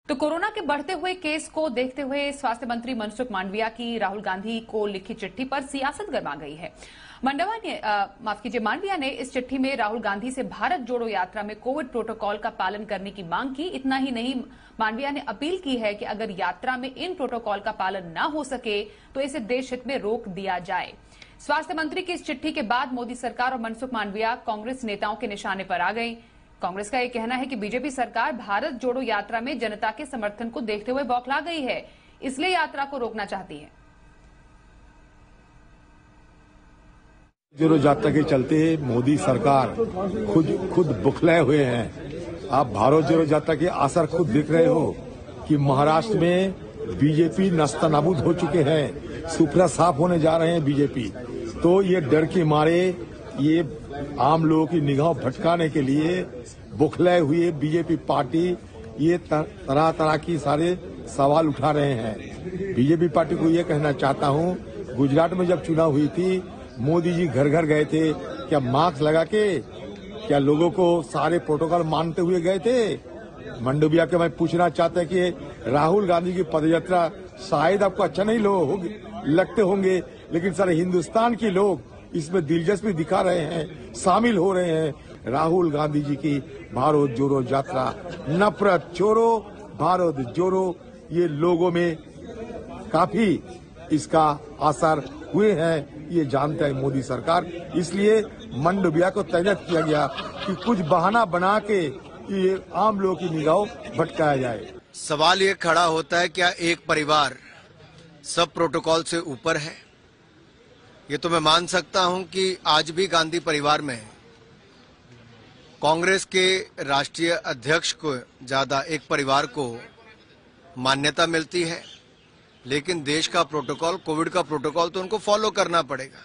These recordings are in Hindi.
तो कोरोना के बढ़ते हुए केस को देखते हुए स्वास्थ्य मंत्री मनसुख मांडविया की राहुल गांधी को लिखी चिट्ठी पर सियासत गर्मा गई है। मांडविया ने इस चिट्ठी में राहुल गांधी से भारत जोड़ो यात्रा में कोविड प्रोटोकॉल का पालन करने की मांग की। इतना ही नहीं, मांडविया ने अपील की है कि अगर यात्रा में इन प्रोटोकॉल का पालन न हो सके तो इसे देश हित में रोक दिया जाए। स्वास्थ्य मंत्री की इस चिट्ठी के बाद मोदी सरकार और मनसुख मांडविया कांग्रेस नेताओं के निशाने पर आ गई। कांग्रेस का यह कहना है कि बीजेपी सरकार भारत जोड़ो यात्रा में जनता के समर्थन को देखते हुए बौखला गई है, इसलिए यात्रा को रोकना चाहती है। जोड़ो यात्रा के चलते मोदी सरकार खुद बुखलाए हुए हैं। आप भारत जोड़ो यात्रा के असर खुद देख रहे हो कि महाराष्ट्र में बीजेपी नस्तनाबूद हो चुके हैं, सुपड़ा साफ होने जा रहे हैं बीजेपी। तो ये डर के मारे ये आम लोगों की निगाह भटकाने के लिए बुखलाए हुए बीजेपी पार्टी ये तरह तरह की सारे सवाल उठा रहे हैं। बीजेपी पार्टी को ये कहना चाहता हूँ, गुजरात में जब चुनाव हुई थी मोदी जी घर घर गए थे, क्या मास्क लगा के, क्या लोगों को सारे प्रोटोकॉल मानते हुए गए थे? मांडविया के मैं पूछना चाहता है कि राहुल गांधी की पदयात्रा शायद आपको अच्छा नहीं लगते होंगे, लेकिन सारे हिंदुस्तान के लोग इसमें दिलचस्पी दिखा रहे हैं, शामिल हो रहे हैं। राहुल गांधी जी की भारत जोड़ो यात्रा, नफरत छोड़ो भारत जोड़ो, ये लोगों में काफी इसका असर हुए हैं, ये जानता है मोदी सरकार। इसलिए मांडविया को तैनात किया गया कि कुछ बहाना बना के ये आम लोगों की निगाह भटकाया जाए। सवाल ये खड़ा होता है, क्या एक परिवार सब प्रोटोकॉल से ऊपर है? ये तो मैं मान सकता हूं कि आज भी गांधी परिवार में कांग्रेस के राष्ट्रीय अध्यक्ष को ज्यादा एक परिवार को मान्यता मिलती है, लेकिन देश का प्रोटोकॉल, कोविड का प्रोटोकॉल तो उनको फॉलो करना पड़ेगा।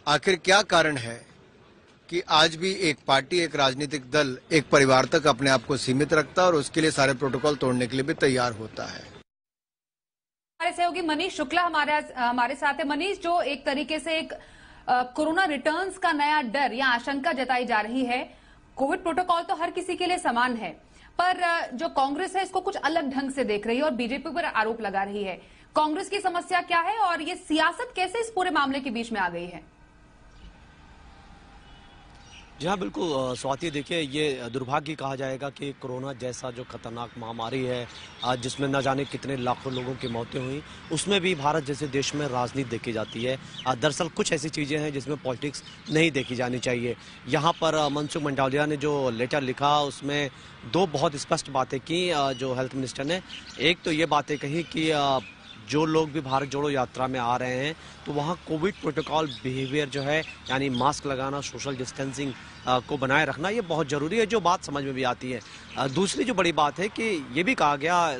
आखिर क्या कारण है कि आज भी एक पार्टी, एक राजनीतिक दल एक परिवार तक अपने आप को सीमित रखता है और उसके लिए सारे प्रोटोकॉल तोड़ने के लिए भी तैयार होता है? हमारे सहयोगी मनीष शुक्ला हमारे साथ है। मनीष, जो एक तरीके से एक कोरोना रिटर्न्स का नया डर या आशंका जताई जा रही है, कोविड प्रोटोकॉल तो हर किसी के लिए समान है, पर जो कांग्रेस है इसको कुछ अलग ढंग से देख रही है और बीजेपी पर आरोप लगा रही है। कांग्रेस की समस्या क्या है और ये सियासत कैसे इस पूरे मामले के बीच में आ गई है? जी हाँ, बिल्कुल स्वाति, देखिए ये दुर्भाग्य कहा जाएगा कि कोरोना जैसा जो खतरनाक महामारी है, आज जिसमें न जाने कितने लाखों लोगों की मौतें हुई, उसमें भी भारत जैसे देश में राजनीति देखी जाती है। दरअसल कुछ ऐसी चीज़ें हैं जिसमें पॉलिटिक्स नहीं देखी जानी चाहिए। यहाँ पर मनसुख मांडविया ने जो लेटर लिखा उसमें दो बहुत स्पष्ट बातें की जो हेल्थ मिनिस्टर ने। एक तो ये बातें कही कि जो लोग भी भारत जोड़ो यात्रा में आ रहे हैं तो वहाँ कोविड प्रोटोकॉल बिहेवियर जो है, यानी मास्क लगाना, सोशल डिस्टेंसिंग को बनाए रखना, ये बहुत ज़रूरी है, जो बात समझ में भी आती है। दूसरी जो बड़ी बात है कि ये भी कहा गया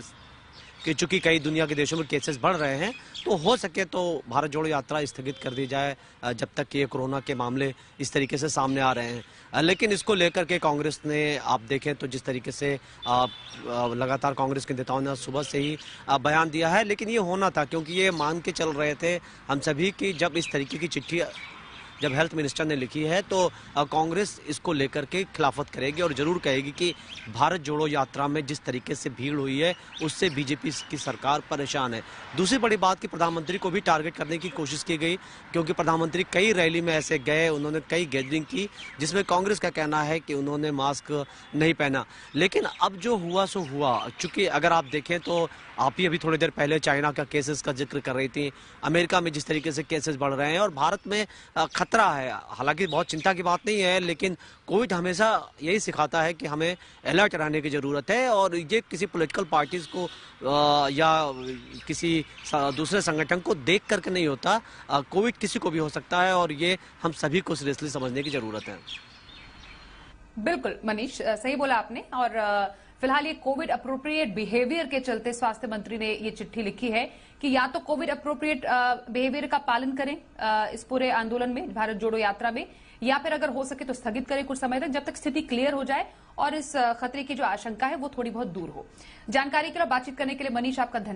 कि चूंकि कई दुनिया के देशों में केसेस बढ़ रहे हैं तो हो सके तो भारत जोड़ो यात्रा स्थगित कर दी जाए जब तक कि ये कोरोना के मामले इस तरीके से सामने आ रहे हैं। लेकिन इसको लेकर के कांग्रेस ने, आप देखें तो जिस तरीके से लगातार कांग्रेस के नेताओं ने सुबह से ही बयान दिया है, लेकिन ये होना था क्योंकि ये मान के चल रहे थे हम सभी कि जब इस तरीके की चिट्ठी जब हेल्थ मिनिस्टर ने लिखी है तो कांग्रेस इसको लेकर के खिलाफत करेगी और जरूर कहेगी कि भारत जोड़ो यात्रा में जिस तरीके से भीड़ हुई है उससे बीजेपी की सरकार परेशान है। दूसरी बड़ी बात कि प्रधानमंत्री को भी टारगेट करने की कोशिश की गई, क्योंकि प्रधानमंत्री कई रैली में ऐसे गए, उन्होंने कई गैदरिंग की जिसमें कांग्रेस का कहना है कि उन्होंने मास्क नहीं पहना। लेकिन अब जो हुआ सो हुआ, चूंकि अगर आप देखें तो आप ही अभी थोड़ी देर पहले चाइना का केसेस का जिक्र कर रही थी, अमेरिका में जिस तरीके से केसेस बढ़ रहे हैं और भारत में खतरा है। हालांकि बहुत चिंता की बात नहीं है, लेकिन कोविड हमेशा यही सिखाता है कि हमें अलर्ट रहने की जरूरत है और ये किसी पॉलिटिकल पार्टीज को या किसी दूसरे संगठन को देख करके नहीं होता। कोविड किसी को भी हो सकता है और ये हम सभी को सीरियसली समझने की जरूरत है। बिल्कुल मनीष, सही बोला आपने। और फिलहाल ये कोविड अप्रोप्रिएट बिहेवियर के चलते स्वास्थ्य मंत्री ने ये चिट्ठी लिखी है कि या तो कोविड अप्रोप्रिएट बिहेवियर का पालन करें इस पूरे आंदोलन में, भारत जोड़ो यात्रा में, या फिर अगर हो सके तो स्थगित करें कुछ समय तक, जब तक स्थिति क्लियर हो जाए और इस खतरे की जो आशंका है वो थोड़ी बहुत दूर हो। जानकारी के लिए, बातचीत करने के लिए मनीष, आपका धन्यवाद।